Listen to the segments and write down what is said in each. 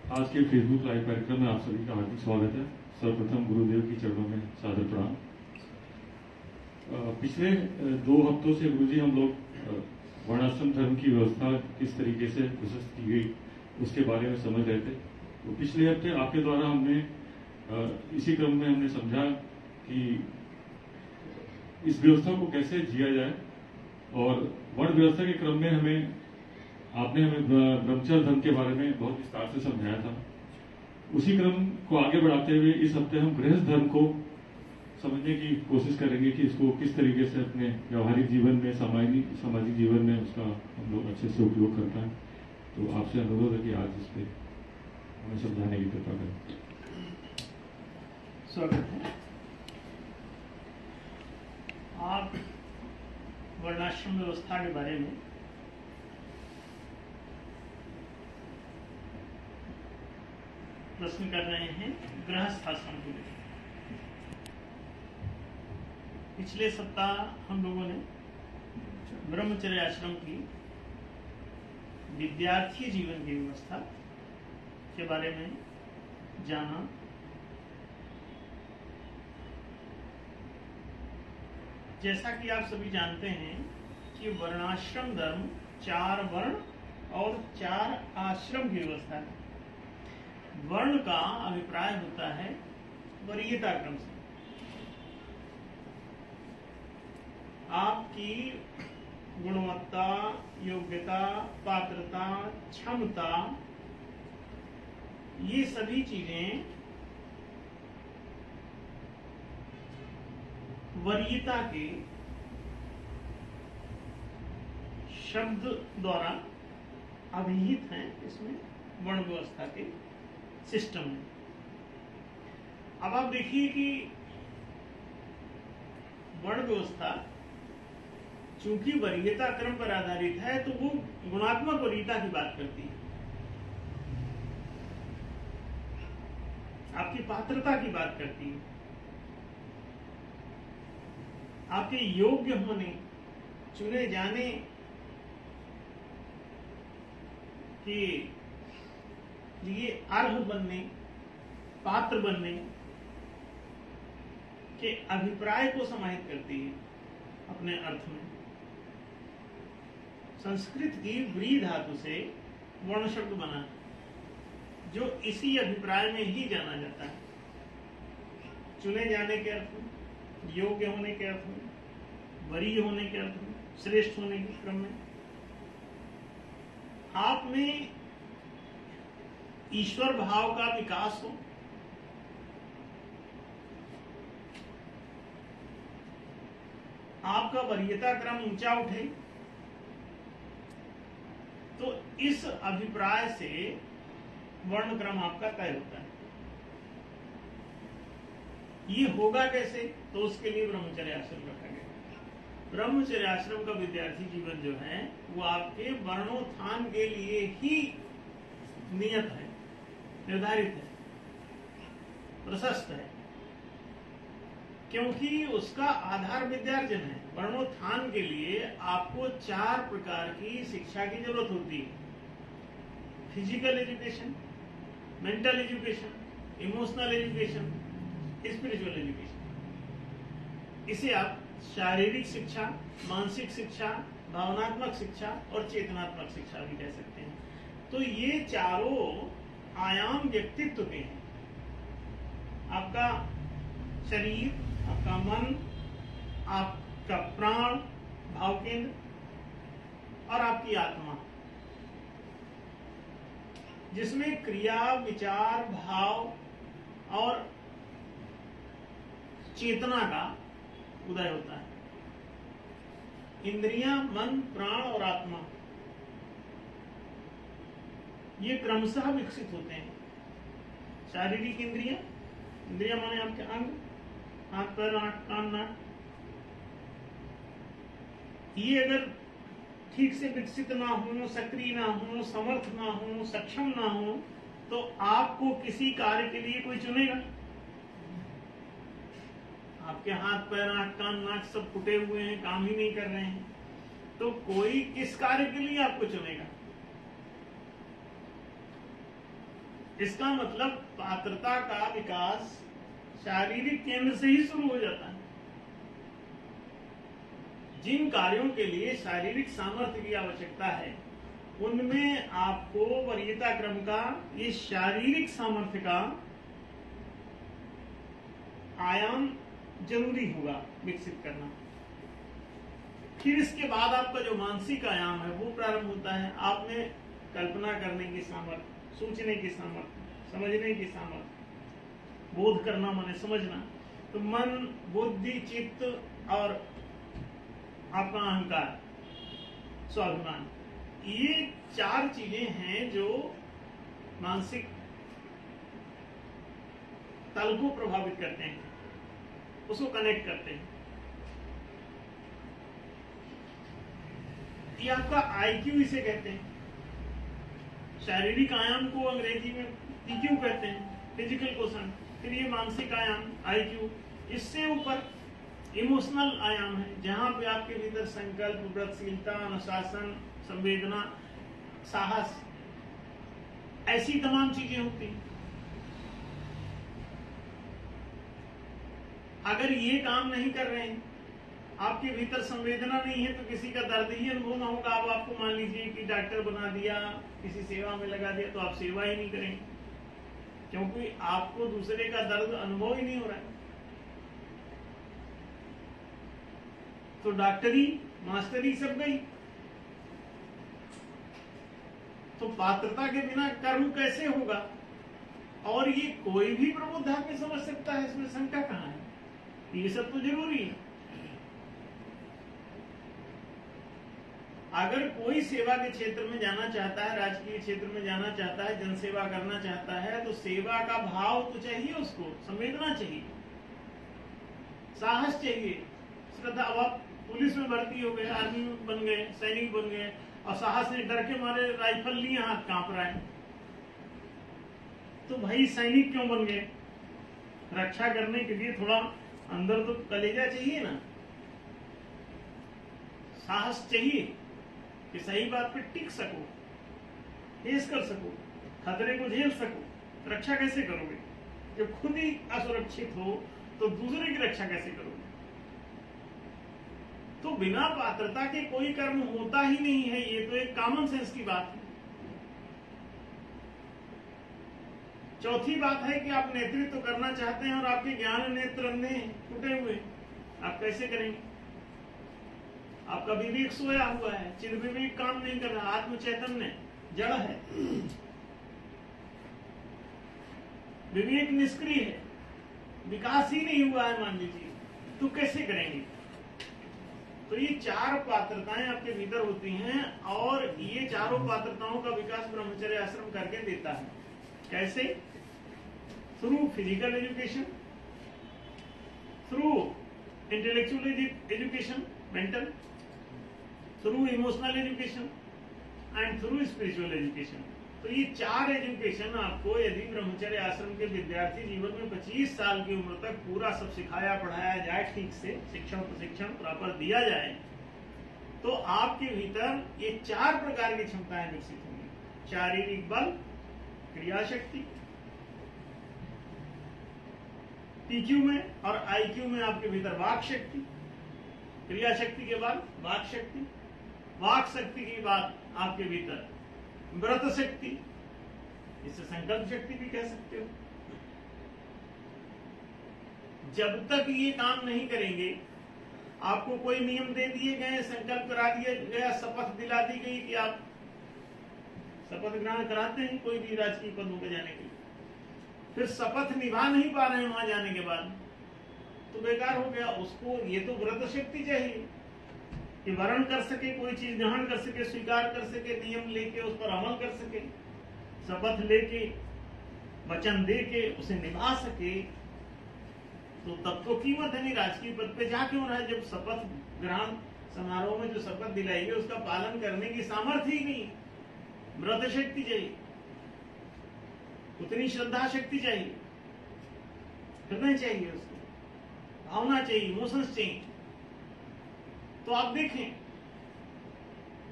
आज के Facebook live कार्यक्रम में आप सभी का हार्दिक स्वागत है। सर्वप्रथम गुरुदेव की चरणों में सादर प्रणाम। पिछले 2 हफ्तों से गुरुजी हम लोग वर्णाश्रम धर्म की व्यवस्था किस तरीके से प्रशस्त की गई उसके बारे में समझ रहे थे। तो पिछले हफ्ते आपके द्वारा हमने इसी क्रम में हमने समझा कि इस व्यवस्था को कैसे जिया जाए, और वर्ण व्यवस्था के क्रम में आपने हमें ब्रह्मचर्य धर्म के बारे में बहुत विस्तार से समझाया था। उसी क्रम को आगे बढ़ाते हुए इस हफ्ते हम गृहस्थ धर्म को समझने की कोशिश करेंगे कि इसको किस तरीके से अपने व्यवहारिक जीवन में, सामाजिक जीवन में उसका हम लोग अच्छे से उपयोग करता है। तो आपसे अनुरोध है कि आज इस पे हमें समझाने की कृपा करें। स्वागत है। आप वर्णाश्रम व्यवस्था के बारे में प्रश्न कर रहे हैं गृहस्थ आश्रम के लिए। पिछले सप्ताह हम लोगों ने ब्रह्मचर्य आश्रम की विद्यार्थी जीवन की व्यवस्था के बारे में जाना। जैसा कि आप सभी जानते हैं कि वर्णाश्रम धर्म 4 वर्ण और 4 आश्रम की व्यवस्था है। वर्ण का अभिप्राय होता है वरीयता क्रम से। आपकी गुणवत्ता, योग्यता, पात्रता, क्षमता, ये सभी चीजें वरीयता के शब्द द्वारा अभिहित हैं इसमें वर्ण व्यवस्था के सिस्टम में। अब आप देखिए कि वर्ण व्यवस्था चूंकि वरीयता क्रम पर आधारित है तो वो गुणात्मक वरीयता की बात करती है, आपकी पात्रता की बात करती है, आपके योग्य होने, चुने जाने के लिए अर्ह बनने, पात्र बनने के अभिप्राय को समाहित करती है अपने अर्थ में। संस्कृत की व्री धातु से वर्ण शब्द बना है जो इसी अभिप्राय में ही जाना जाता है। चुने जाने के अर्थ में, योग्य होने के अर्थ में, वरीय होने के अर्थ में, श्रेष्ठ होने के क्रम में। आप में ईश्वर भाव का विकास हो, आपका वरीयता क्रम ऊंचा उठे, तो इस अभिप्राय से वर्ण क्रम आपका तय होता है। ये होगा कैसे? तो उसके लिए ब्रह्मचर्य आश्रम रखा गया। ब्रह्मचर्य आश्रम का विद्यार्थी जीवन जो है वो आपके वर्णोत्थान के लिए ही नियत है, निर्धारित है, प्रशस्त है, क्योंकि उसका आधार विद्यार्जन है। वर्णोत्थान के लिए आपको 4 प्रकार की शिक्षा की जरूरत होती है। Physical education, mental education, emotional education, spiritual education. इसे आप शारीरिक शिक्षा, मानसिक शिक्षा, भावनात्मक शिक्षा और चेतनात्मक शिक्षा भी कह सकते हैं। तो ये चारों आयाम व्यक्तित्व के हैं। आपका शरीर, आपका मन, आपका प्राण, भाव केंद्र और आपकी आत्मा, जिसमें क्रिया, विचार, भाव और चेतना का उदय होता है। इंद्रियां, मन, प्राण और आत्मा ये क्रमशः विकसित होते हैं। शारीरिक इंद्रियां माने आपके अंग, हाथ, पैर, आंख, कान, नाक, ये अगर ठीक से विकसित ना हो, सक्रिय ना हो, समर्थ ना हो, सक्षम ना हो, तो आपको किसी कार्य के लिए कोई चुनेगा? आपके हाथ, पैर, आंख, कान, नाक सब फुटे हुए हैं, काम ही नहीं कर रहे हैं, तो कोई किस कार्य के लिए आपको चुनेगा? इसका मतलब पात्रता का विकास शारीरिक केंद्र से ही शुरू हो जाता है। जिन कार्यों के लिए शारीरिक सामर्थ्य की आवश्यकता है उनमें आपको वरीयता क्रम का ये शारीरिक सामर्थ्य का आयाम जरूरी होगा विकसित करना। फिर इसके बाद आपका जो मानसिक आयाम है वो प्रारंभ होता है। आप में कल्पना करने की सामर्थ्य, सोचने की सामर्थ्य, समझने की सामर्थ्य, बोध करना माने समझना, तो मन, बुद्धि, चित्त और आपका अहंकार, स्वाभिमान, ये 4 चीजें हैं जो मानसिक तल को प्रभावित करते हैं, उसको कनेक्ट करते हैं। ये आपका आईक्यू इसे कहते हैं। शारीरिक आयाम को अंग्रेजी में पीक्यू कहते हैं, फिजिकल क्वोशंट। फिर ये मानसिक आयाम आईक्यू, इससे ऊपर इमोशनल आयाम है जहां पे आपके भीतर संकल्प, व्रतशीलता, अनुशासन, संवेदना, साहस, ऐसी तमाम चीजें होती हैं। अगर ये काम नहीं कर रहे हैं, आपके भीतर संवेदना नहीं है, तो किसी का दर्द ही अनुभव ना होगा। अब आपको मान लीजिए कि डॉक्टर बना दिया, किसी सेवा में लगा दिया, तो आप सेवा ही नहीं करेंगे, क्योंकि आपको दूसरे का दर्द अनुभव ही नहीं हो रहा है। तो डॉक्टरी, मास्टरी सब गई। तो पात्रता के बिना कर्म कैसे होगा? और ये कोई भी प्रबुद्ध आदमी समझ सकता है, इसमें शंका कहां है? ये सब तो जरूरी है। अगर कोई सेवा के क्षेत्र में जाना चाहता है, राजकीय क्षेत्र में जाना चाहता है, जनसेवा करना चाहता है, तो सेवा का भाव तो चाहिए, उसको संवेदना चाहिए, साहस चाहिए, श्रद्धा। अब आप पुलिस में भर्ती हो गए, आर्मी में बन गए, सैनिक बन गए, और साहस ने डर के मारे राइफल लिए, हाथ कांप रहा है, तो भाई सैनिक क्यों बन गए? रक्षा करने के लिए थोड़ा अंदर तो कलेजा चाहिए ना, साहस चाहिए कि सही बात पे टिक सको, फेस कर सको, खतरे को झेल सको। रक्षा कैसे करोगे जब खुद ही असुरक्षित हो? तो दूसरे की रक्षा कैसे करोगे? तो बिना पात्रता के कोई कर्म होता ही नहीं है। ये तो एक कॉमन सेंस की बात है। चौथी बात है कि आप नेतृत्व करना चाहते हैं और आपके ज्ञान नेत्र अंधे टूटे हुए, आप कैसे करेंगे? आपका विवेक सोया हुआ है, चिर विवेक काम नहीं कर रहा, आत्म चैतन्य जड़ है, विवेक निष्क्रिय है, विकास ही नहीं हुआ है मान लीजिए, तो कैसे करेंगे? तो ये 4 पात्रताएं आपके भीतर होती हैं, और ये चारों पात्रताओं का विकास ब्रह्मचर्य आश्रम करके देता है। कैसे? Through physical education, through intellectual education, mental, through emotional education and through spiritual education. तो ये 4 एजुकेशन आपको यदि ब्रह्मचर्य आश्रम के विद्यार्थी जीवन में 25 साल की उम्र तक पूरा सब सिखाया पढ़ाया जाए, ठीक से शिक्षण प्रशिक्षण प्रॉपर दिया जाए, तो आपके भीतर ये 4 प्रकार की क्षमताएं विकसित होंगी। शारीरिक बल, क्रिया शक्ति, पीक्यू में और आईक्यू में आपके भीतर वाक शक्ति, क्रिया शक्ति के बाद वाक शक्ति, वाक शक्ति के बाद आपके भीतर व्रत शक्ति, इसे संकल्प शक्ति भी कह सकते हो। जब तक ये काम नहीं करेंगे, आपको कोई नियम दे दिए गए, संकल्प करा दिया गया, शपथ दिला दी गई कि आप शपथ ग्रहण कराते हैं कोई भी राजकीय पदों पर जाने के लिए, फिर शपथ निभा नहीं पा रहे हैं वहां जाने के बाद, तो बेकार हो गया। उसको ये तो व्रत शक्ति चाहिए कि वर्ण कर सके, कोई चीज ग्रहण कर सके, स्वीकार कर सके, नियम लेके उस पर अमल कर सके, शपथ लेके, वचन दे के उसे निभा सके। तो तब तो कीमत है नहीं, राजकीय पद पे जा क्यों रहा है जब शपथ ग्रहण समारोह में जो शपथ दिलाई है उसका पालन करने की सामर्थ्य ही नहीं। व्रत शक्ति चाहिए, उतनी श्रद्धा शक्ति चाहिए, हृदय चाहिए, उसको भावना चाहिए, इमोशंस चाहिए। तो आप देखें,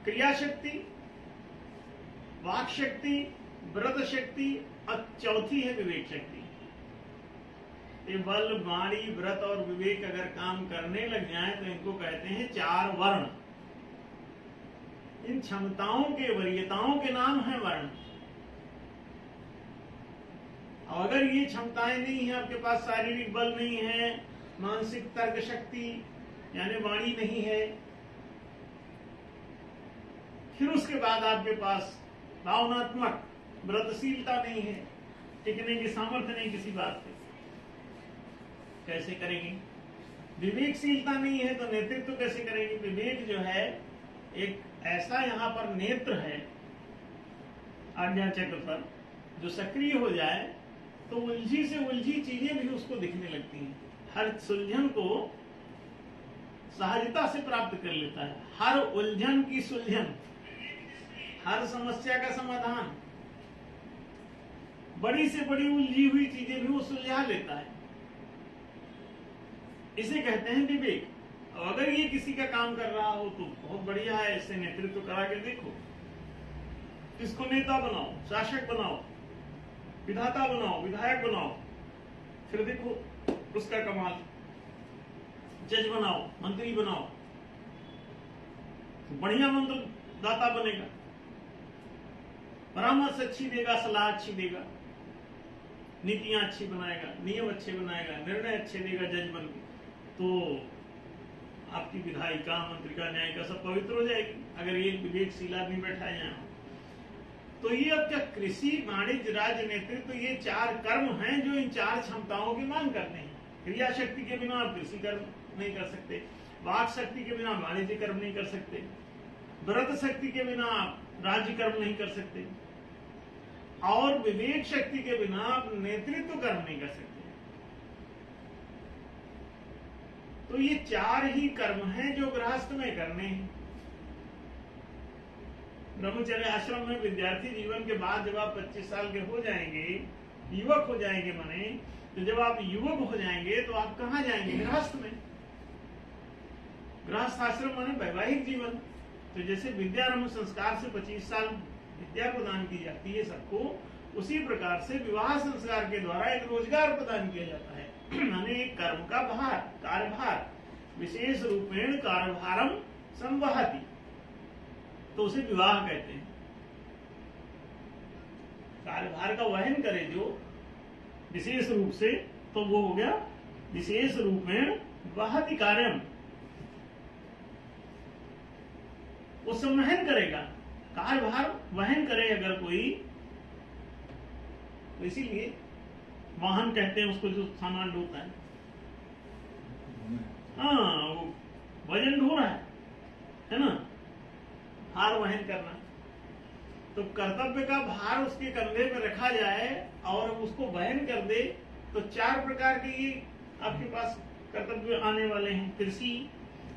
क्रिया शक्ति, वाक शक्ति, व्रत शक्ति और चौथी है विवेक शक्ति। ये बल, वाणी, व्रत और विवेक अगर काम करने लग जाए तो इनको कहते हैं चार वर्ण। इन क्षमताओं के, वरीयताओं के नाम है वर्ण। और अगर ये क्षमताएं नहीं है, आपके पास शारीरिक बल नहीं है, मानसिक तर्क शक्ति यानी वाणी नहीं है, फिर उसके बाद आपके पास भावनात्मक व्रतशीलता नहीं है, टिकने की सामर्थ्य नहीं किसी बात पे, कैसे करेंगे? विवेकशीलता नहीं है तो नेतृत्व कैसे करेंगे? विवेक जो है एक ऐसा यहाँ पर नेत्र है आज्ञा चक्र पर, जो सक्रिय हो जाए तो उलझी से उलझी चीजें भी उसको दिखने लगती हैं। हर सुलझन को सहजता से प्राप्त कर लेता है, हर उलझन की सुलझन, हर समस्या का समाधान, बड़ी से बड़ी उलझी हुई चीजें भी वो सुलझा लेता है। इसे कहते हैं विवेक। और अगर ये किसी का काम कर रहा हो तो बहुत बढ़िया है, इससे नेतृत्व करा के देखो, इसको नेता बनाओ, शासक बनाओ, विधाता बनाओ, विधायक बनाओ, फिर देखो उसका कमाल। जज बनाओ, मंत्री बनाओ, तो बढ़िया मंत्र दाता बनेगा, परामर्श अच्छी देगा, सलाह अच्छी देगा, नीतियां अच्छी बनाएगा, नियम अच्छे बनाएगा, निर्णय अच्छे देगा जज बन के, तो आपकी विधायिका, मंत्रिका, न्यायिका सब पवित्र हो जाएगी अगर ये विवेकशील आदमी बैठा है यहाँ। तो ये अब क्या कृषि, वाणिज्य, राज्य, नेतृत्व, ये चार कर्म हैं जो इन चार क्षमताओं की मांग करते हैं। क्रिया शक्ति के बिना आप कृषि कर्म नहीं कर सकते, वाक शक्ति के बिना वाणिज्य कर्म नहीं कर सकते, व्रत शक्ति के बिना आप राज्य कर्म नहीं कर सकते, और विवेक शक्ति के बिना आप नेतृत्व कर्म नहीं कर सकते। तो ये चार ही कर्म हैं जो गृहस्थ में करने हैं। ब्रह्मचर्य आश्रम में विद्यार्थी जीवन के बाद जब आप 25 साल के हो जाएंगे, युवक हो जाएंगे माने, तो जब आप युवक हो जाएंगे तो आप कहाँ जाएंगे? गृहस्थ में। गृहस्थ आश्रम माने वैवाहिक जीवन। तो जैसे विद्यारंभ संस्कार से 25 साल विद्या प्रदान की जाती है सबको, उसी प्रकार से विवाह संस्कार के द्वारा एक रोजगार प्रदान किया जाता है, माने एक कर्म का भार, कार्यभार, विशेष रूपेण कार्यभारम संवहति, तो उसे विवाह कहते हैं। कार्यभार का वहन करे जो विशेष रूप से, तो वो हो गया विशेष रूपेण वहति कार्यम, वो संवहन करेगा, कार्यभार वहन करे अगर कोई, तो इसीलिए वाहन कहते हैं उसको जो सामान ढोता है। हाँ, वो वजन ढो रहा है ना, भार वहन करना। तो कर्तव्य का भार उसके कंधे में रखा जाए और उसको वहन कर दे, तो चार प्रकार के ये आपके पास कर्तव्य आने वाले हैं, कृषि,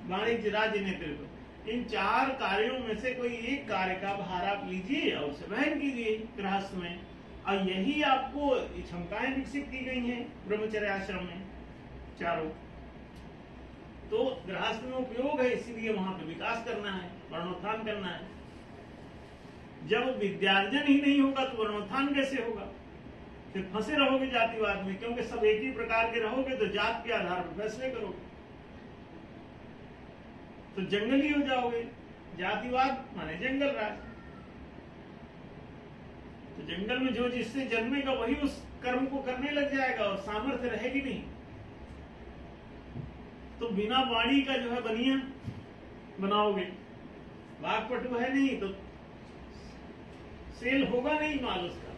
वाणिज्य, राज्य, नेतृत्व। इन चार कार्यों में से कोई एक कार्य का भार आप लीजिए और उसे वहन कीजिए गृहस्थ में। और यही आपको क्षमताएं विकसित की गई हैं ब्रह्मचर्य आश्रम में चारों। तो गृहस्थ में उपयोग है, इसीलिए वहां पे विकास करना है, वर्णोत्थान करना है। जब विद्यार्जन ही नहीं होगा तो वर्णोत्थान कैसे होगा? फिर फंसे रहोगे जातिवाद में, क्योंकि सब एक ही प्रकार के रहोगे तो जात के आधार पर फैसले करोगे, तो जंगली हो जाओगे। जातिवाद माने जंगल राज। तो जंगल में जो जिससे जन्मेगा वही उस कर्म को करने लग जाएगा और सामर्थ्य रहेगी नहीं। तो बिना वाणी का जो है बनिया बनाओगे, वाकपटु है नहीं तो सेल होगा नहीं माल उसका,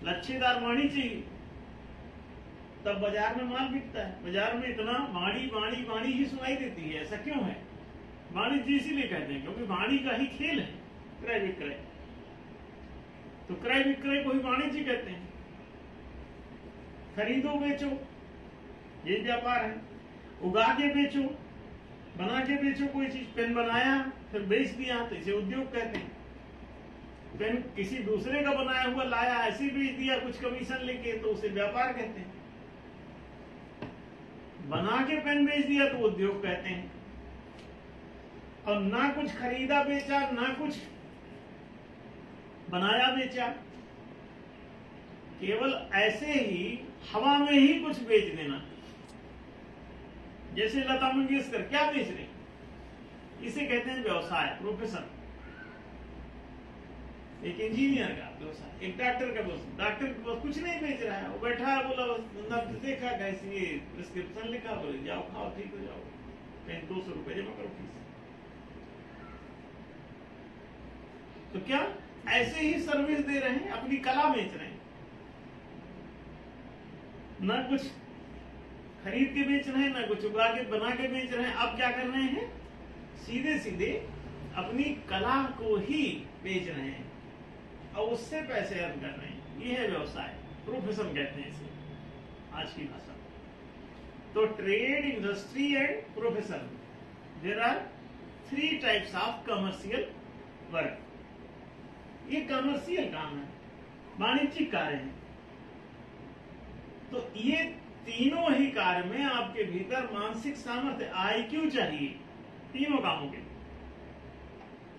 लच्छेदार वाणी चाहिए तब बाजार में माल बिकता है। बाजार में इतना वाणी वाणी वाणी ही सुनाई देती है। ऐसा क्यों है? वाणिज्य इसीलिए कहते हैं क्योंकि वाणी का ही खेल है, क्रय विक्रय। तो क्रय विक्रय को ही वाणिज्य कहते हैं। खरीदो बेचो, ये व्यापार है। उगा के बेचो, बना के बेचो, कोई चीज पेन बनाया फिर बेच दिया तो इसे उद्योग कहते हैं। पेन किसी दूसरे का बनाया हुआ लाया ऐसे बेच दिया कुछ कमीशन लेके तो उसे व्यापार कहते हैं। बना के पेन बेच दिया तो उद्योग कहते हैं। और ना कुछ खरीदा बेचा, ना कुछ बनाया बेचा, केवल ऐसे ही हवा में ही कुछ बेच देना, जैसे लता मंगेशकर क्या बेच रही, इसे कहते हैं व्यवसाय, प्रोफेशन। एक इंजीनियर का व्यवसाय, एक डॉक्टर का व्यवसाय। डॉक्टर के पास कुछ नहीं बेच रहा है, वो बैठा है, बोला नर्स देखा कैसी ये प्रिस्क्रिप्शन लिखा, बोले जाओ खाओ ठीक हो जाओ, कहीं 200 रुपए जमा करो फीस। तो क्या ऐसे ही सर्विस दे रहे हैं, अपनी कला बेच रहे हैं, ना कुछ खरीद के बेच रहे हैं, ना कुछ उगा के बना के बेच रहे हैं। अब क्या कर रहे हैं, सीधे सीधे अपनी कला को ही बेच रहे हैं और उससे पैसे अर्न कर रहे हैं। ये है व्यवसाय, प्रोफेशन कहते हैं इसे आज की भाषा में। तो trade, industry and profession, there are 3 types of commercial work. ये कमर्शियल काम है, वाणिज्यिक कार्य है। तो ये तीनों ही कार्य में आपके भीतर मानसिक सामर्थ्य, IQ चाहिए, तीनों कामों के।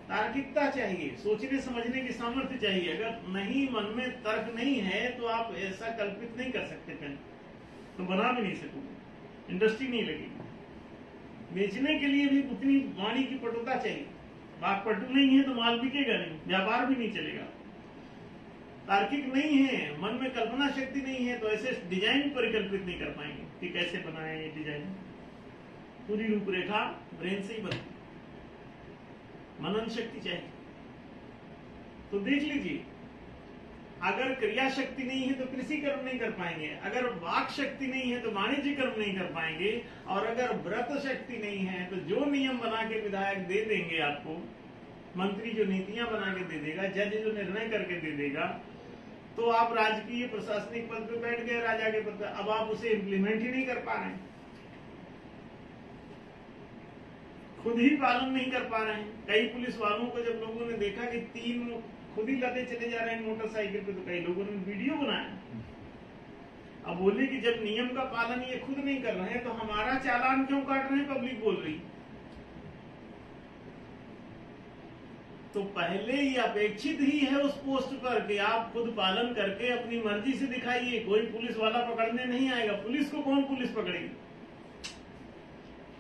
तार्किकता चाहिए, सोचने समझने की सामर्थ्य चाहिए। अगर नहीं, मन में तर्क नहीं है तो आप ऐसा कल्पित नहीं कर सकते पेन, तो बना भी नहीं सकोगे, इंडस्ट्री नहीं लगेगी। बेचने के लिए भी उतनी वाणी की पटुता चाहिए। वाक्पटु नहीं है तो माल बिकेगा नहीं, व्यापार भी नहीं चलेगा। तार्किक नहीं है, मन में कल्पना शक्ति नहीं है, तो ऐसे डिजाइन परिकल्पित नहीं कर पाएंगे कि कैसे बनाए ये डिजाइन। पूरी रूपरेखा ब्रेन से ही बनती, मनन शक्ति चाहिए। तो देख लीजिए, अगर क्रिया शक्ति नहीं है तो कृषि कर्म नहीं कर पाएंगे, अगर वाक शक्ति नहीं है तो वाणिज्य कर्म नहीं कर पाएंगे, और अगर व्रत शक्ति नहीं है तो जो नियम बना के विधायक दे देंगे आपको, मंत्री जो नीतियां बना के दे देगा, जज जो निर्णय करके दे देगा, तो आप राजकीय प्रशासनिक पद पे बैठ गए, राजा के पद पे, अब आप उसे इम्प्लीमेंट ही नहीं कर पा रहे हैं, खुद ही पालन नहीं कर पा रहे हैं। कई पुलिस वालों को जब लोगों ने देखा कि 3 खुद ही लदे चले जा रहे हैं मोटरसाइकिल पे, तो कई लोगों ने वीडियो बनाया। अब बोले कि जब नियम का पालन ये खुद नहीं कर रहे हैं तो हमारा चालान क्यों काट रहे हैं, पब्लिक बोल रही। तो पहले ही अपेक्षित ही है उस पोस्ट पर कि आप खुद पालन करके अपनी मर्जी से दिखाइए। कोई पुलिस वाला पकड़ने नहीं आएगा, पुलिस को कौन पुलिस पकड़ेगी।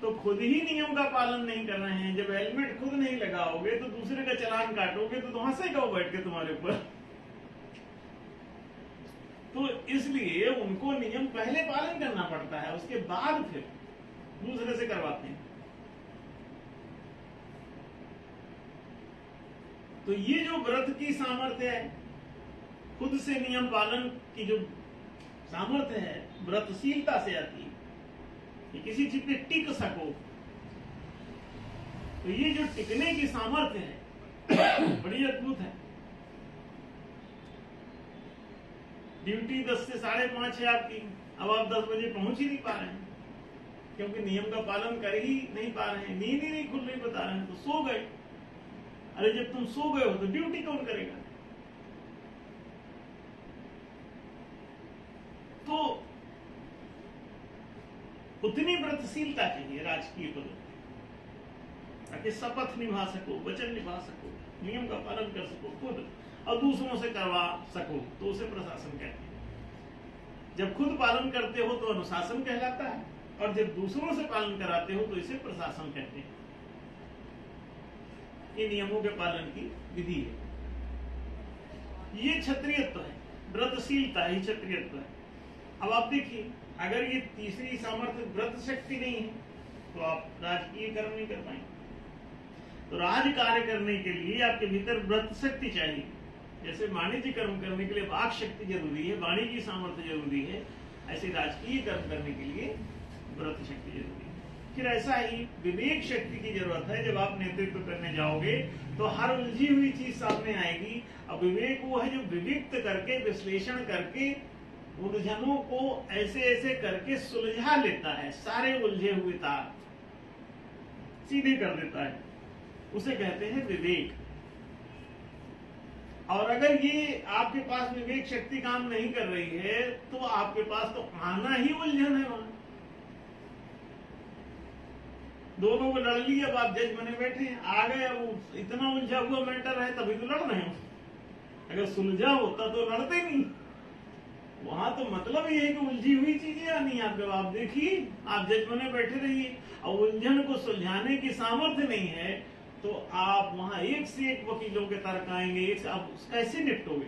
तो खुद ही नियम का पालन नहीं कर रहे हैं। जब हेलमेट खुद नहीं लगाओगे तो दूसरे का चालान काटोगे तो हंसेगा वो बैठ के तुम्हारे ऊपर। तो इसलिए उनको नियम पहले पालन करना पड़ता है, उसके बाद फिर दूसरे से करवाते हैं। तो ये जो व्रत की सामर्थ्य है, खुद से नियम पालन की जो सामर्थ्य है, व्रतशीलता से आती है कि किसी चीज पे टिक सको। तो ये जो टिकने की सामर्थ्य है बड़ी अद्भुत है। ड्यूटी 10 से 5:30 है आपकी, अब आप 10 बजे पहुंच ही नहीं पा रहे हैं क्योंकि नियम का पालन कर ही नहीं पा रहे हैं, नींद ही नहीं खुल रही बता रहे हैं, तो सो गए। अरे जब तुम सो गए हो तो ड्यूटी कौन करेगा। तो उतनी व्रतशीलता चाहिए राजकीय पदों पर, ताकि शपथ निभा सको, वचन निभा सको, नियम का पालन कर सको खुद, और दूसरों से करवा सको, तो उसे प्रशासन कहते हैं। जब खुद पालन करते हो तो अनुशासन कहलाता है, और जब दूसरों से पालन कराते हो तो इसे प्रशासन कहते हैं। ये नियमों के पालन की विधि है। ये क्षत्रियत्व है, व्रतशीलता ही क्षत्रियत्व है। अब आप देखिए, अगर ये तीसरी सामर्थ्य व्रत शक्ति नहीं है तो आप राजकीय कर्म नहीं कर पाएंगे। तो राज कार्य करने के लिए आपके भीतर व्रत शक्ति चाहिए। जैसे वाणिज्य कर्म करने के लिए वाक शक्ति जरूरी है, वाणी की सामर्थ्य जरूरी है, ऐसे राजकीय कर्म करने के लिए व्रत शक्ति जरूरी है। फिर ऐसा ही विवेक शक्ति की जरूरत है। जब आप नेतृत्व करने जाओगे तो हर उलझी हुई चीज सामने आएगी। अब विवेक वो है जो विविक्त करके, विश्लेषण करके, उलझनों को ऐसे ऐसे करके सुलझा लेता है, सारे उलझे हुए तार सीधे कर देता है, उसे कहते हैं विवेक। और अगर ये आपके पास विवेक शक्ति काम नहीं कर रही है तो आपके पास तो आना ही उलझन है। वहां दोनों को लड़ लिया, अब आप जज बने बैठे हैं, आ गए, वो इतना उलझा हुआ मैटर है तभी तो लड़ रहे हो। अगर सुलझा होता तो लड़ते नहीं। वहां तो मतलब ये है कि उलझी हुई चीजें आनी, आप जवाब देखिए, आप जज बने बैठे रहिए, और उलझन को सुलझाने की सामर्थ्य नहीं है तो आप वहां एक से एक वकीलों के तर्क आएंगे, एक से आप कैसे निपटोगे?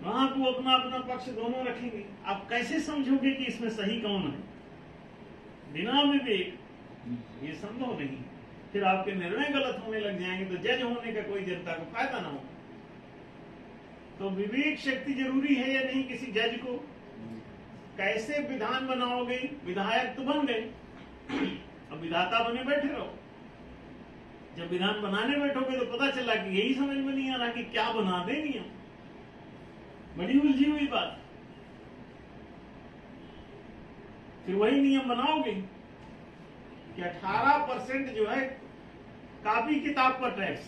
वहां को अपना अपना पक्ष दोनों रखेंगे, आप कैसे समझोगे कि इसमें सही कौन है? बिना विवेक ये संभव नहीं। फिर आपके निर्णय गलत होने लग जाएंगे तो जज होने का कोई जनता को फायदा ना हो। तो विवेक शक्ति जरूरी है या नहीं किसी जज को? कैसे विधान बनाओगे? विधायक तो बन गए, अब विधाता बने बैठे रहो। जब विधान बनाने बैठोगे तो पता चला कि यही समझ में नहीं आ रहा कि क्या बना दे नियम, बड़ी उलझी हुई बात। फिर वही नियम बनाओगे कि 18% जो है कॉपी किताब पर टैक्स,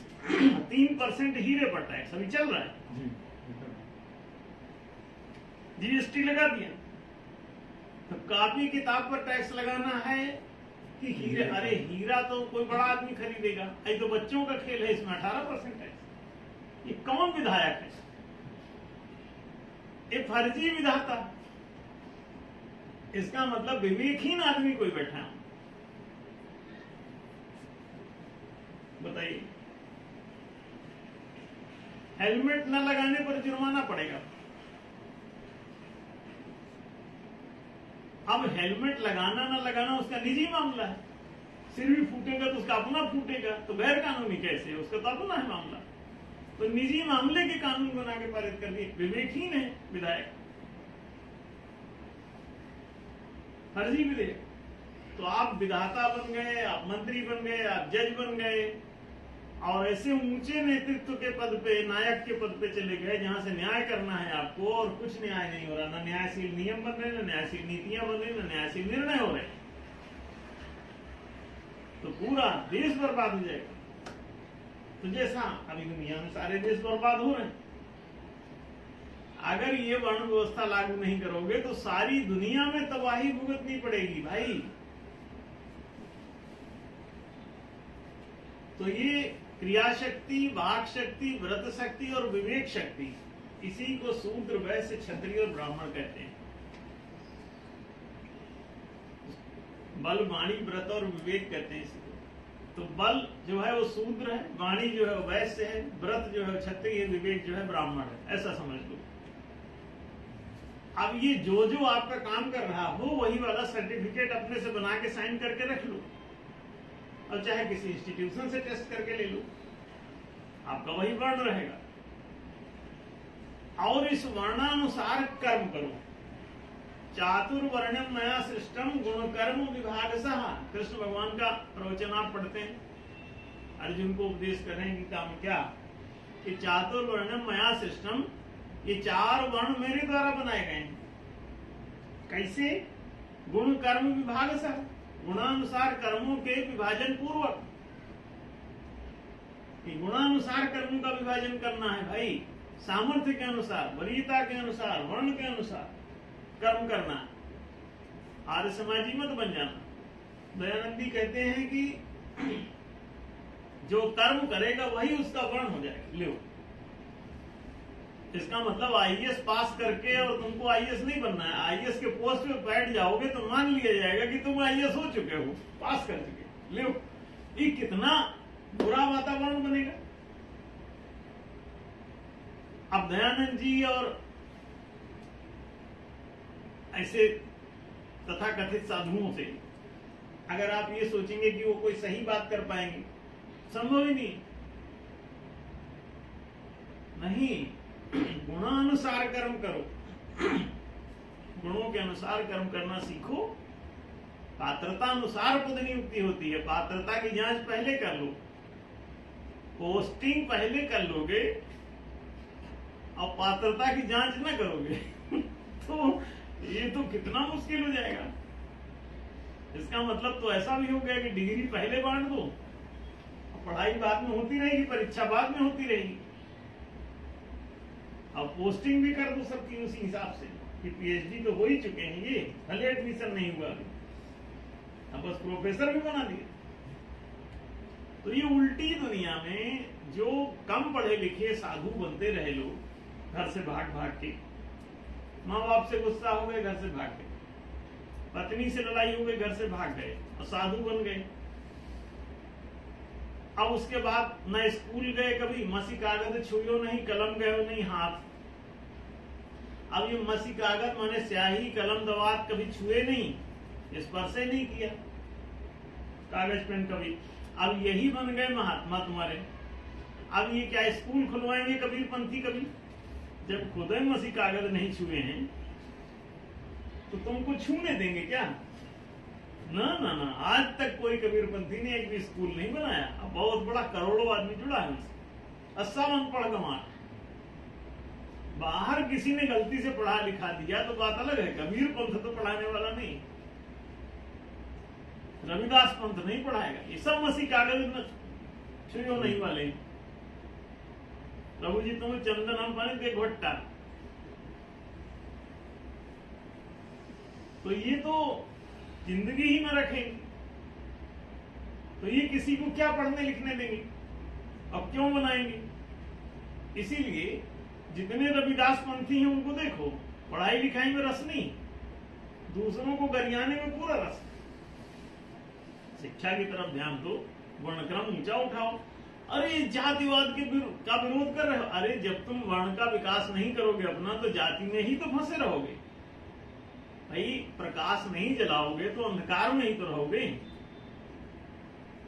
3% हीरे पर टैक्स अभी चल रहा है, जीएसटी लगा दिया। तो कॉपी किताब पर टैक्स लगाना है कि हीरे? अरे हीरा तो कोई बड़ा आदमी खरीदेगा, ये तो बच्चों का खेल है, इसमें 18% टैक्स। ये कौन विधायक है? ये फर्जी विधाता। इसका मतलब विवेकहीन आदमी कोई बैठा है। बताइए, हेलमेट न लगाने पर जुर्माना पड़ेगा। अब हेलमेट लगाना ना लगाना उसका निजी मामला है, सिर भी फूटेगा तो उसका अपना फूटेगा, तो गैर कानूनी कैसे? उसका तो अपना है मामला। तो निजी मामले के कानून बना के पारित कर दिए। विवेकहीन है विधायक, फर्जी विधेयक। तो आप विधाता बन गए, आप मंत्री बन गए, आप जज बन गए, और ऐसे ऊंचे नेतृत्व के पद पे, नायक के पद पे चले गए जहां से न्याय करना है आपको, और कुछ न्याय नहीं हो रहा। ना न्यायशील नियम बन रहे, ना न्यायशील नीतियां बन रही, ना न्यायशील निर्णय हो रहे, तो पूरा देश बर्बाद हो जाएगा। तो जैसा अभी दुनिया में सारे देश बर्बाद हो रहे हैं, अगर ये वर्ण व्यवस्था लागू नहीं करोगे तो सारी दुनिया में तबाही भुगतनी पड़ेगी भाई। तो ये क्रिया शक्ति, वाक शक्ति, व्रत शक्ति और विवेक शक्ति, इसी को शूद्र, वैश्य, क्षत्रिय और ब्राह्मण कहते हैं। बल, वाणी, व्रत और विवेक कहते हैं इसको। तो बल जो है वो शूद्र है, वाणी जो है वो वैश्य है, व्रत जो है क्षत्रिय, विवेक जो है ब्राह्मण है, ऐसा समझ लो। अब ये जो आपका काम कर रहा हो वही वाला सर्टिफिकेट अपने से बना के साइन करके रख लो, और चाहे किसी इंस्टीट्यूशन से टेस्ट करके ले लो, आपका वही वर्ण रहेगा। और इस वर्णानुसार कर्म करो। चातुर्वर्ण्यम मया सृष्टम गुण कर्म विभागशः। कृष्ण भगवान का प्रवचन आप पढ़ते हैं, अर्जुन को उपदेश कर रहे हैं गीता में क्या, कि चातुर्वर्ण्यम मया सृष्टम, ये 4 वर्ण मेरे द्वारा बनाए गए हैं। कैसे? गुण कर्म विभागशः, गुणानुसार कर्मों के विभाजन पूर्वक। गुणानुसार कर्मों का विभाजन करना है भाई, सामर्थ्य के अनुसार, वरीयता के अनुसार, वर्ण के अनुसार कर्म करना। आर्य समाजी मत बन जाना। दयानंदी कहते हैं कि जो कर्म करेगा वही उसका वर्ण हो जाएगा। लो, इसका मतलब आईएएस पास करके, और तुमको आईएएस नहीं बनना है, आईएएस के पोस्ट पे बैठ जाओगे तो मान लिया जाएगा कि तुम आईएएस हो चुके हो, पास कर चुके। लो, ये कितना बुरा वातावरण बनेगा। अब दयानंद जी और ऐसे तथाकथित साधुओं से अगर आप ये सोचेंगे कि वो कोई सही बात कर पाएंगे, संभव ही नहीं। नहीं, गुणानुसार कर्म करो, गुणों के अनुसार कर्म करना सीखो। पात्रता अनुसार पद नियुक्ति होती है, पात्रता की जांच पहले कर लो। पोस्टिंग पहले कर लोगे और पात्रता की जांच न करोगे तो ये तो कितना मुश्किल हो जाएगा। इसका मतलब तो ऐसा भी हो गया कि डिग्री पहले बांट दो, पढ़ाई बाद में होती रहेगी, परीक्षा बाद में होती रहेगी, अब पोस्टिंग भी कर दो सबकी उसी हिसाब से कि पीएचडी तो हो ही चुके हैं ये, भले एडमिशन नहीं हुआ अभी, अब बस प्रोफेसर भी बना दिए। तो ये उल्टी दुनिया में जो कम पढ़े लिखे साधु बनते रहे लोग घर से भाग भाग के, माँ बाप से गुस्सा हो गए, घर से भाग गए, पत्नी से लड़ाई हो गई, घर से भाग गए और साधु बन गए। अब उसके बाद न स्कूल गए, कभी मसी कागज छुयो नहीं, कलम गयो नहीं हाथ। अब ये मसी कागज माने स्याही कलम दवात कभी छुए नहीं, स्पर्श नहीं किया कागज पेन कभी। अब यही बन गए महात्मा तुम्हारे। अब ये क्या स्कूल खुलवाएंगे कबीर पंथी कभी, जब खुद ही मसी कागज नहीं छुए हैं तो तुमको छूने देंगे क्या? ना ना ना, आज तक कोई कबीरपंथी ने एक भी स्कूल नहीं बनाया। अब बहुत बड़ा करोड़ों आदमी जुड़ा है उनसे, 80 अनपढ़ गंवार। बाहर किसी ने गलती से पढ़ा लिखा दिया तो बात अलग है, कबीर पंथ तो पढ़ाने वाला नहीं, रविदास पंथ नहीं पढ़ाएगा। ये सब मसीह कागज में छुयो नहीं वाले। प्रभु जी तुम्हें चंदन हम पानी दे घोट्टा, तो ये तो जिंदगी ही न रखेंगे, तो ये किसी को क्या पढ़ने लिखने देंगे, अब क्यों बनाएंगे? इसीलिए जितने रविदास पंथी हैं उनको देखो, पढ़ाई लिखाई में रस नहीं, दूसरों को गरियाने में पूरा रस। शिक्षा की तरफ ध्यान दो, वर्णक्रम ऊंचा उठाओ। अरे जातिवाद का विरोध कर रहे हो, अरे जब तुम वर्ण का विकास नहीं करोगे अपना तो जाति में ही तो फंसे रहोगे भाई। प्रकाश नहीं जलाओगे तो अंधकार में ही तो रहोगे।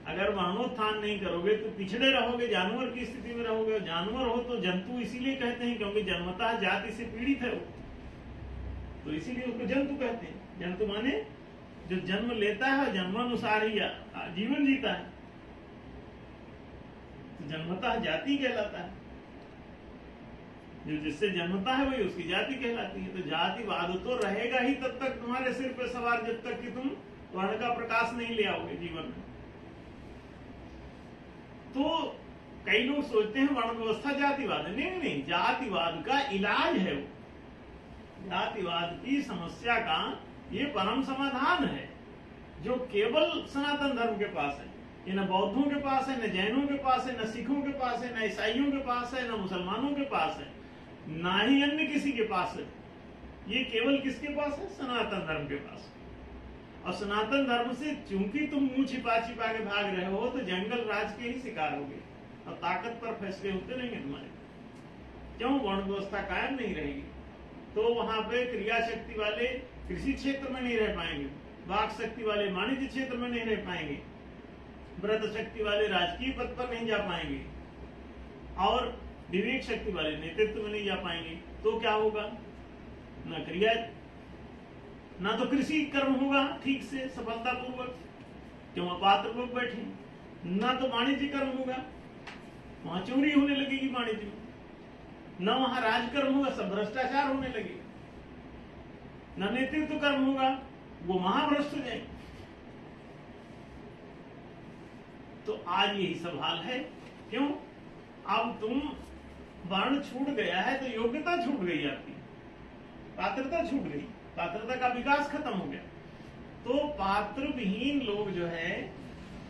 अगर वर्णोत्थान नहीं करोगे तो पिछड़े रहोगे, जानवर की स्थिति में रहोगे। जानवर हो तो जंतु इसीलिए कहते हैं क्योंकि जन्मतः जाति से पीड़ित है वो, तो इसीलिए उसको जंतु कहते हैं। जंतु माने जो जन्म लेता है जन्मानुसार ही जीवन जीता है, तो जन्मतः जाति कहलाता है। जो जिससे जन्मता है वही उसकी जाति कहलाती है। तो जातिवाद तो रहेगा ही तब तक तुम्हारे सिर पे सवार, जब तक कि तुम वर्ण का प्रकाश नहीं ले आओगे जीवन में। तो कई लोग सोचते हैं वर्ण व्यवस्था जातिवाद है, नहीं नहीं, जातिवाद का इलाज है वो। जातिवाद की समस्या का ये परम समाधान है जो केवल सनातन धर्म के पास है। ये न बौद्धों के पास है, न जैनों के पास है, न सिखों के पास है, न ईसाइयों के पास है, न मुसलमानों के पास है, ना ही अन्य किसी के पास है। ये केवल किसके पास है? सनातन धर्म के पास। और सनातन धर्म से चूंकि तुम मुंह छिपा छिपा के भाग रहे हो तो जंगल राज के ही शिकार होगे और ताकत पर फैसले होते रहेंगे तुम्हारे। क्यों? वर्ण व्यवस्था कायम नहीं रहेगी तो वहां पे क्रिया शक्ति वाले कृषि क्षेत्र में नहीं रह पाएंगे, वाक शक्ति वाले वाणिज्य क्षेत्र में नहीं रह पाएंगे, व्रत शक्ति वाले राजकीय पद पर नहीं जा पाएंगे और विवेक शक्ति वाले नेतृत्व में नहीं जा पाएंगे। तो क्या होगा? न क्रिया, ना तो कृषि कर्म होगा ठीक से सफलता पूर्वक, क्यों अपात्र लोग बैठे, ना तो वाणिज्य कर्म होगा, वहां चोरी होने लगेगी वाणिज्य में, न वहां राजकर्म होगा, सब भ्रष्टाचार होने लगेगा, न नेतृत्व कर्म होगा, वो महाभ्रष्ट हो जाएंगे। तो आज यही सब हाल है। क्यों? अब तुम वर्ण छूट गया है तो योग्यता छूट गई, आपकी पात्रता छूट गई, पात्रता का विकास खत्म हो गया। तो पात्र विहीन लोग जो है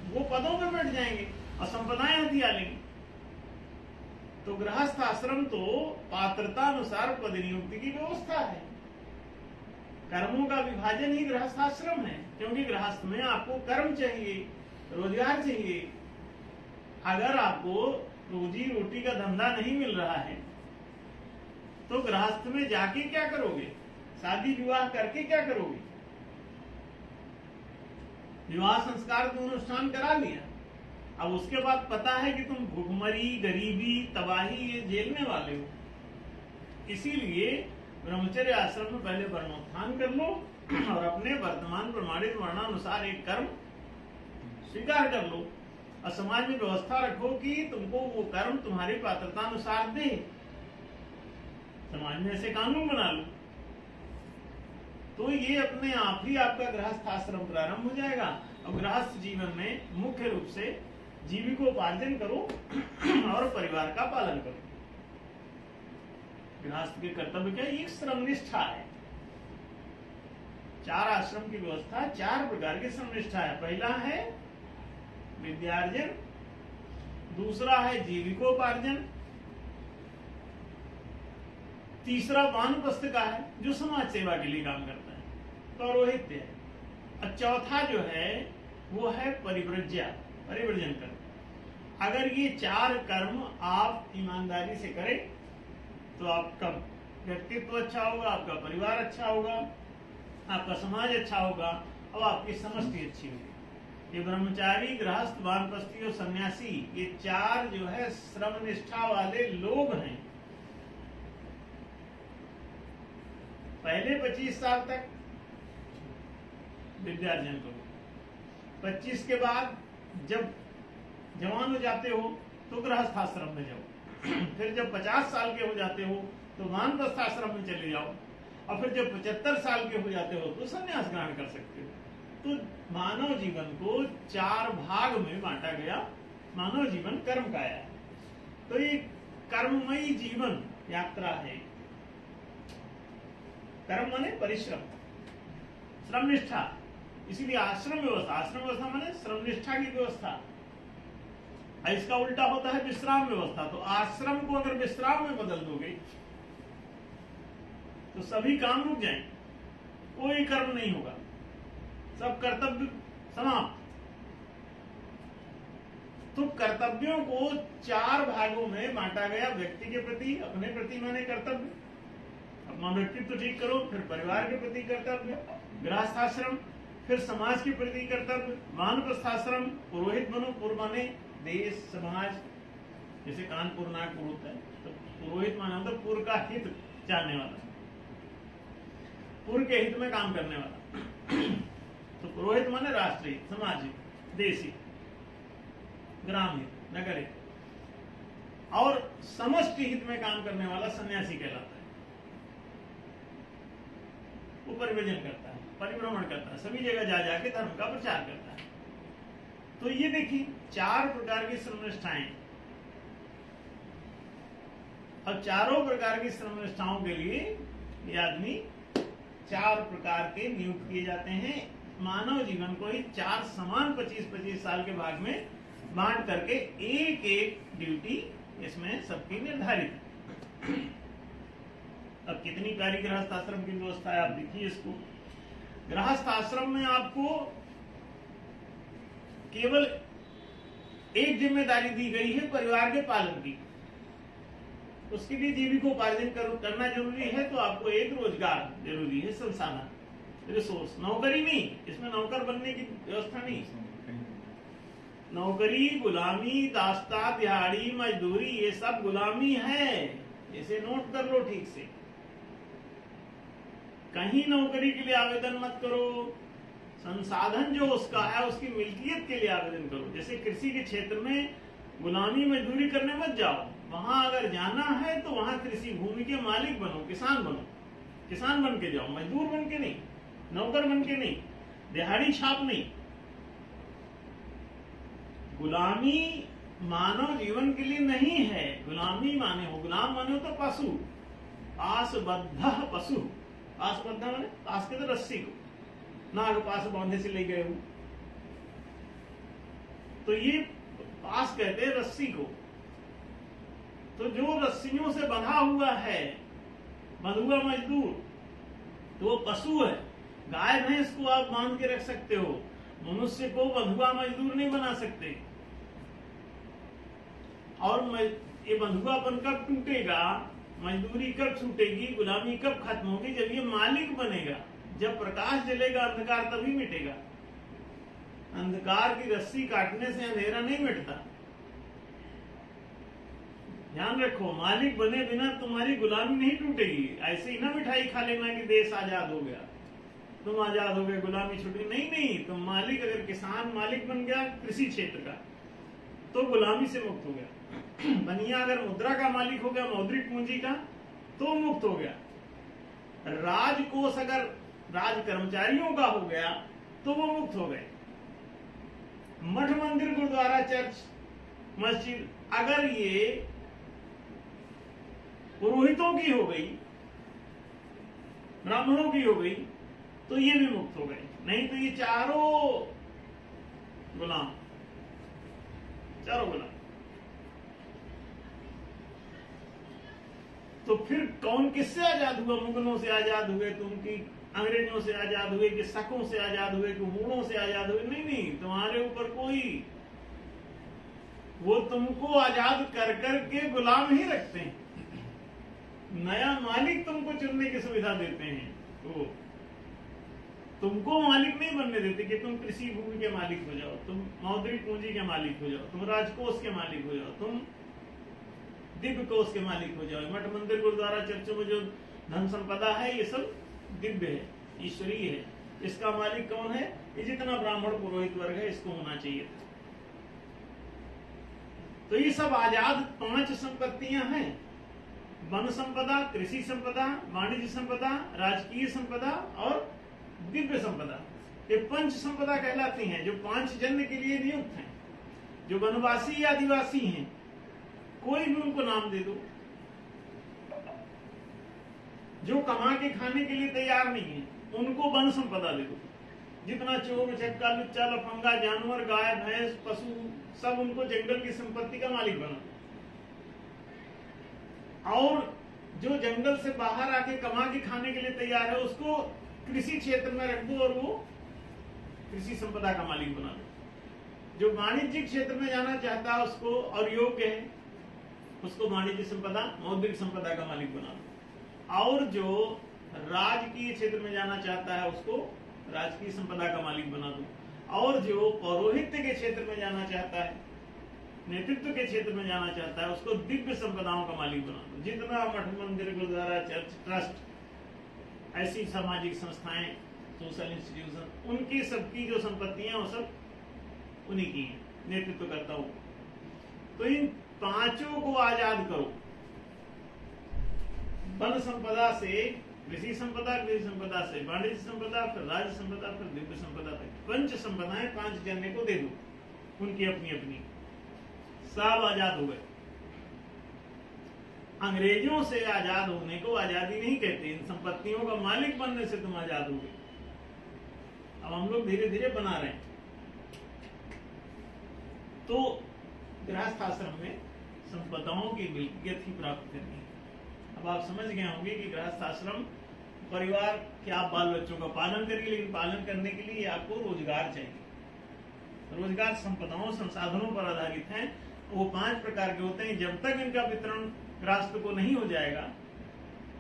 वो पदों पे बैठ जाएंगे और संपदाएं हथिया लेंगे। तो गृहस्थ आश्रम तो पात्रता अनुसार पद नियुक्ति की व्यवस्था है। कर्मों का विभाजन ही गृहस्थ आश्रम है, क्योंकि गृहस्थ में आपको कर्म चाहिए, रोजगार चाहिए। अगर आपको रोजी रोटी का धंधा नहीं मिल रहा है तो गृहस्थ में जाके क्या करोगे? शादी विवाह करके क्या करोगे? विवाह संस्कार तो अनुष्ठान करा लिया, अब उसके बाद पता है कि तुम भूखमरी, गरीबी, तबाही ये झेलने वाले हो। इसीलिए ब्रह्मचर्य आश्रम में पहले वर्णोत्थान कर लो और अपने वर्तमान प्रमाणित वर्णानुसार एक कर्म स्वीकार कर लो और समाज में व्यवस्था रखो कि तुमको वो कर्म तुम्हारी पात्रता अनुसार दे। समाज में ऐसे कानून बना लो तो ये अपने आप ही आपका गृहस्थ आश्रम प्रारंभ हो जाएगा। और गृहस्थ जीवन में मुख्य रूप से जीविकोपार्जन करो और परिवार का पालन करो। गृहस्थ के कर्तव्य क्या? एक श्रमनिष्ठा है। 4 आश्रम की व्यवस्था, 4 प्रकार की श्रमनिष्ठा है। पहला है विद्यार्जन, दूसरा है जीविकोपार्जन, तीसरा वानप्रस्थ का है जो समाज सेवा के लिए काम करता है, पौरोहित्य है। और चौथा जो है वो है परिव्रज्या, परिव्रजन कर्म। अगर ये 4 कर्म आप ईमानदारी से करें तो आपका व्यक्तित्व अच्छा होगा, आपका परिवार अच्छा होगा, आपका समाज अच्छा होगा और आपकी समष्टि अच्छी होगी। ये ब्रह्मचारी, गृहस्थ, वानप्रस्थी और सन्यासी, ये 4 जो है श्रम निष्ठा वाले लोग हैं। पहले 25 साल तक विद्यार्जन करो, 25 के बाद जब जवान हो जाते हो तो गृहस्थ आश्रम में जाओ, फिर जब 50 साल के हो जाते हो तो वानप्रस्थ आश्रम में चले जाओ, और फिर जब 75 साल के हो जाते हो तो संन्यास ग्रहण कर सकते हो। तो मानव जीवन को 4 भाग में बांटा गया। मानव जीवन कर्म का है, तो ये कर्ममयी जीवन यात्रा है। कर्म माने परिश्रम, श्रम निष्ठा, इसीलिए आश्रम व्यवस्था। आश्रम व्यवस्था माने श्रम निष्ठा की व्यवस्था। इसका उल्टा होता है विश्राम व्यवस्था। तो आश्रम को अगर विश्राम में बदल दोगे तो सभी काम रुक जाएंगे, कोई कर्म नहीं होगा, सब कर्तव्य समाप्त। तो कर्तव्यों को 4 भागों में बांटा गया। व्यक्ति के प्रति, अपने प्रति माने कर्तव्य, अपना व्यक्तित्व ठीक करो, फिर परिवार के प्रति कर्तव्य, गृहस्थाश्रम, फिर समाज के प्रति कर्तव्य, वानप्रस्थाश्रम, पुरोहित बनो। पुर माने देश, समाज, जैसे कानपुर नागपुर होता है तो पुरोहित माना होता पुर का हित जानने वाला, पुर के हित में काम करने वाला। तो पुरोहित माने राष्ट्रीय, समाजिक, देशी, ग्राम हित, नगर हित, और समष्टि हित में काम करने वाला सन्यासी कहलाता है। वो परिव्रजन करता है, परिभ्रमण करता है, सभी जगह जा जाके धर्म का प्रचार करता है। तो ये देखिए 4 प्रकार की श्रमनिष्ठाएं, और चारों प्रकार की श्रमनिष्ठाओं के लिए ये आदमी 4 प्रकार के नियुक्त किए जाते हैं। मानव जीवन को ही 4 समान 25-25 साल के भाग में बांट करके एक ड्यूटी इसमें सबकी निर्धारित है। अब कितनी प्यारी गृहस्थ आश्रम की व्यवस्था है, आप देखिए इसको। गृहस्थ आश्रम में आपको केवल एक जिम्मेदारी दी गई है, परिवार के पालन की। उसके लिए जीविकोपार्जन करना जरूरी है, तो आपको एक रोजगार जरूरी है, संसाधन, रिसोर्स। नौकरी नहीं, इसमें नौकर बनने की व्यवस्था नहीं। नौकरी, गुलामी, दास्ता, दिहाड़ी, मजदूरी, ये सब गुलामी है। इसे नोट कर लो ठीक से। कहीं नौकरी के लिए आवेदन मत करो। संसाधन जो उसका है उसकी मिल्कियत के लिए आवेदन करो। जैसे कृषि के क्षेत्र में गुलामी, मजदूरी करने मत जाओ। वहां अगर जाना है तो वहां कृषि भूमि के मालिक बनो, किसान बनो। किसान बन के जाओ, मजदूर बन के नहीं, नौकर बन के नहीं, दिहाड़ी छाप नहीं। गुलामी मानव जीवन के लिए नहीं है। गुलामी माने हो, गुलाम माने हो तो पशु, पासबद्ध पशु। पासबद्ध माने पास के तो रस्सी को, नाग पास बांधे से ले गए हो, तो ये पास कहते हैं रस्सी को। तो जो रस्सियों से बंधा हुआ है, बंधुआ मजदूर, तो वो पशु है। गाय भैंस को आप बांध के रख सकते हो, मनुष्य को बंधुआ मजदूर नहीं बना सकते। और ये बंधुआपन कब टूटेगा, मजदूरी कब छूटेगी, गुलामी कब खत्म होगी? जब ये मालिक बनेगा। जब प्रकाश जलेगा अंधकार तभी मिटेगा। अंधकार की रस्सी काटने से अंधेरा नहीं मिटता। ध्यान रखो, मालिक बने बिना तुम्हारी गुलामी नहीं टूटेगी। ऐसे ही ना मिठाई खा लेना कि देश आजाद हो गया, तुम आजाद हो गए, गुलामी छूटी। नहीं नहीं, तुम मालिक, अगर किसान मालिक बन गया कृषि क्षेत्र का तो गुलामी से मुक्त हो गया। बनिया अगर मुद्रा का मालिक हो गया, मौद्रिक पूंजी का, तो मुक्त हो गया। राजकोष अगर राज कर्मचारियों का हो गया तो वो मुक्त हो गए। मठ, मंदिर, गुरुद्वारा, चर्च, मस्जिद अगर ये पुरोहितों की हो गई, ब्राह्मणों की हो गई, तो ये भी मुक्त हो गए। नहीं तो ये चारों गुलाम। तो तो फिर कौन किससे आजाद हुआ? मुगलों से आजाद हुए, तो उनकी अंग्रेजों से आजाद हुए, कि शकों से आजाद हुए, कि हूणों से आजाद हुए? नहीं नहीं, तुम्हारे ऊपर कोई, वो तुमको आजाद कर करके गुलाम ही रखते हैं, नया मालिक तुमको चुनने की सुविधा देते हैं। तो तुमको मालिक नहीं बनने देते कि तुम कृषि भूमि के मालिक हो जाओ, तुम मौद्रिक पूंजी के मालिक हो जाओ, तुम राजकोष के मालिक हो जाओ, तुम दिव्य कोष के मालिक हो जाओ। मठ मंदिर गुरुद्वारा चर्चों में जो धन संपदा है ये सब दिव्य है, ईश्वरीय है। इसका मालिक कौन है? ये जितना ब्राह्मण पुरोहित वर्ग है इसको होना चाहिए था। तो ये सब आजाद 5 संपत्तियां हैं: वन संपदा, कृषि संपदा, वाणिज्य संपदा, राजकीय संपदा और दिव्य संपदा। ये 5 संपदा कहलाती हैं, जो 5 जन्म के लिए नियुक्त हैं। जो वनवासी या आदिवासी हैं, कोई भी उनको नाम दे दो, जो कमा के खाने के लिए तैयार नहीं है उनको वन संपदा दे दो। जितना चोर चक्का लुच्चा लफंगा जानवर, गाय भैंस पशु, सब उनको जंगल की संपत्ति का मालिक बना दो। और जो जंगल से बाहर आके कमा के खाने के लिए तैयार है उसको कृषि क्षेत्र में रख दो और वो कृषि संपदा का मालिक बना दो। जो वाणिज्यिक क्षेत्र में जाना चाहता है उसको, और योग्य है, उसको वाणिज्य संपदा, मौद्रिक संपदा का मालिक बना दो। और जो राजकीय क्षेत्र में जाना चाहता है उसको राजकीय संपदा का मालिक बना दो। और जो पौरोहित्य के क्षेत्र में जाना चाहता है, नेतृत्व के क्षेत्र में जाना चाहता है, उसको दिव्य संपदाओं का मालिक बना दो। जितना मठ मंदिर गुरुद्वारा चर्च ट्रस्ट, ऐसी सामाजिक संस्थाएं, सोशल इंस्टीट्यूशन, उनकी सबकी जो संपत्तियां वो सब उन्हीं की है, नेतृत्व करता हूं। तो इन 5 को आजाद करो, वन संपदा से कृषि संपदा, कृषि संपदा से वाणिज्य संपदा, फिर राज्य संपदा, फिर दिव्य संपदा तक 5 संपदाएं 5 जने को दे दो, उनकी अपनी अपनी, सब आजाद हो गए। अंग्रेजों से आजाद होने को आजादी नहीं कहते, इन संपत्तियों का मालिक बनने से तुम आजाद हो गए। अब हम लोग धीरे धीरे बना रहे हैं। तो गृहस्थ आश्रम में संपदाओं की मिल्कियत ही प्राप्त करनी है। अब आप समझ गए होंगे कि गृहस्थ आश्रम परिवार के आप बाल बच्चों का पालन करिए, लेकिन पालन करने के लिए आपको रोजगार चाहिए। रोजगार संपदाओं संसाधनों पर आधारित है। वो 5 प्रकार के होते हैं। जब तक इनका वितरण गृहस्थ को नहीं हो जाएगा,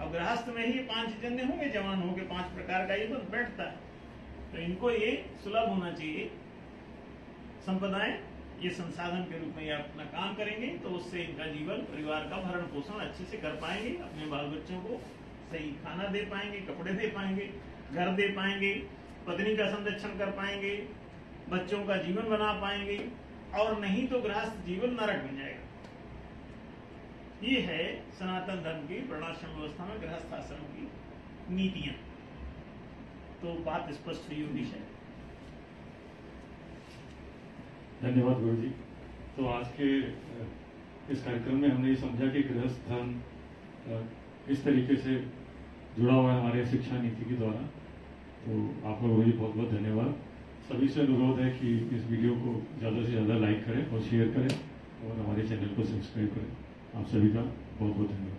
अब गृहस्थ में ही 5 जन्य होंगे, जवान होंगे, 5 प्रकार का ये बस बैठता है। तो इनको ये सुलभ होना चाहिए संपदाएं, ये संसाधन के रूप में ये अपना काम करेंगे, तो उससे इनका जीवन, परिवार का भरण पोषण अच्छे से कर पाएंगे, अपने बाल बच्चों को सही खाना दे पाएंगे, कपड़े दे पाएंगे, घर दे पाएंगे, पत्नी का संरक्षण कर पाएंगे, बच्चों का जीवन बना पाएंगे। और नहीं तो गृहस्थ जीवन नरक बन जाएगा। ये है सनातन धर्म की वर्णाश्रम व्यवस्था में गृहस्थ आश्रम की नीतियां। तो बात स्पष्ट हुई होगी शायद। धन्यवाद गुरु जी। तो आज के इस कार्यक्रम में हमने ये समझा कि गृहस्थ धर्म किस तरीके से जुड़ा हुआ है हमारे शिक्षा नीति के द्वारा। तो आपका गुरु जी बहुत बहुत धन्यवाद। सभी से अनुरोध है कि इस वीडियो को ज़्यादा से ज़्यादा लाइक करें और शेयर करें और हमारे चैनल को सब्सक्राइब करें। आप सभी का बहुत बहुत धन्यवाद।